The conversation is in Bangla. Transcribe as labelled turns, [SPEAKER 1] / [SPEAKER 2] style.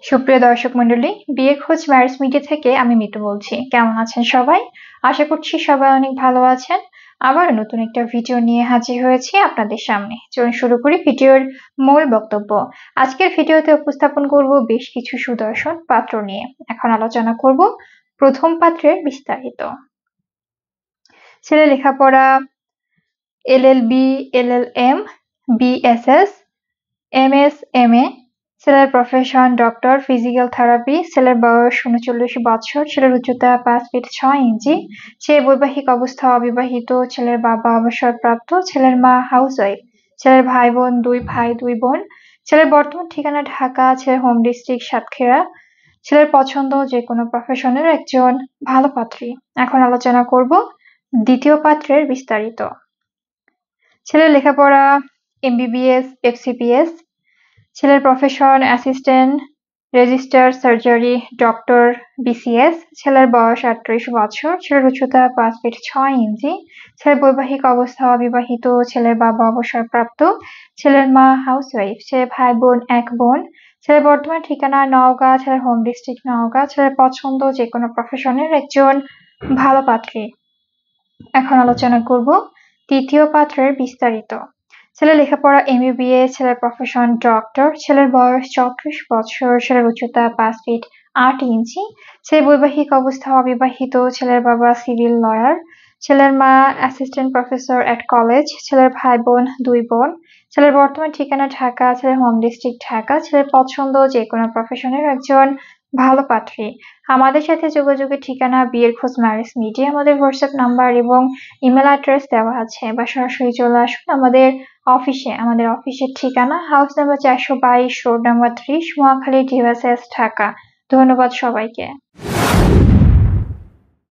[SPEAKER 1] সুপ্রিয় দর্শক মণ্ডলী, বিয়ের খোঁজ ম্যারেজ মিডিয়া থেকে আমি মিতু বলছি। কেমন আছেন সবাই? আশা করছি সবাই অনেক ভালো আছেন। আবার নতুন একটা ভিডিও নিয়ে হাজির হয়েছি আপনাদের সামনে। চলুন শুরু করি ভিডিওর মূল বক্তব্য। আজকের ভিডিওতে উপস্থাপন করব বেশ কিছু সুদর্শন পাত্র নিয়ে। এখন আলোচনা করব প্রথম পাত্রের বিস্তারিত। ছেলে লেখাপড়া LLB, LLM, BSS, MS, MA. ছেলের প্রফেশন ডক্টর, ফিজিক্যাল থেরাপি। ছেলের বয়স ৩৯ বছর। ছেলের উচ্চতা ৫ ফিট ৬ ইঞ্চি। সে বৈবাহিক অবস্থা অবিবাহিত। ছেলের বাবা অবসরপ্রাপ্ত। ছেলের মা হাউসওয়াইফ। ছেলের ভাই বোন ২ ভাই ২ বোন। ছেলের বর্তমান ঠিকানা ঢাকা। ছেলের হোম ডিস্ট্রিক্ট সাতক্ষীরা। ছেলের পছন্দ যে কোনো প্রফেশনের একজন ভালো পাত্রী। এখন আলোচনা করব দ্বিতীয় পাত্রের বিস্তারিত। ছেলের লেখাপড়া এমবিবিএস, এফসিপিএস। ছেলের profession assistant register surgery doctor, BCS. ছেলের বয়স ৩৮ বছর। ছেলের উচ্চতা ৫ ফিট ৬ ইঞ্চি। ছেলের বৈবাহিক অবস্থা অবিবাহিত। ছেলের বাবা অবসরপ্রাপ্ত। ছেলের মা হাউসওয়াইফ। ছেলের ভাই বোন ১ বোন। ছেলের বর্তমান ঠিকানা নওগাঁ। ছেলের হোম ডিস্ট্রিক্ট নওগাঁ। ছেলের পছন্দ যে কোনো প্রফেশনের একজন ভালো পাত্রী। এখন আলোচনা করব তৃতীয় পাত্রের বিস্তারিত। ছেলের লেখাপড়া এমবিবিএ। ছেলের প্রফেশন ডক্টর। ছেলের বয়স ৩৪ বছর। ছেলের উচ্চতা ৫ ফিট ৮ ইঞ্চি। ছেলের বৈবাহিক অবস্থা অবিবাহিত। ছেলের বাবা সিভিল লয়ার। ছেলের মা অ্যাসিস্ট্যান্ট প্রফেসর এট কলেজ। ছেলের ভাই বোন ২ বোন। ছেলের বর্তমান ঠিকানা ঢাকা। ছেলের হোম ডিস্ট্রিক্ট ঢাকা। ছেলের পছন্দ যে কোনো প্রফেশনের একজন ভালো পাত্রী। আমাদের সাথে যোগাযোগের ঠিকানা বিয়ের খোঁজ ম্যারেজ মিডিয়া। আমাদের হোয়াটসঅ্যাপ নাম্বার এবং ইমেল অ্যাড্রেস দেওয়া আছে, বা সরাসরি চলে আসুন আমাদের অফিসে। আমাদের অফিসের ঠিকানা house number ৪২২, road number ৩০, Mohakhali, devices, Dhaka. ধন্যবাদ সবাইকে।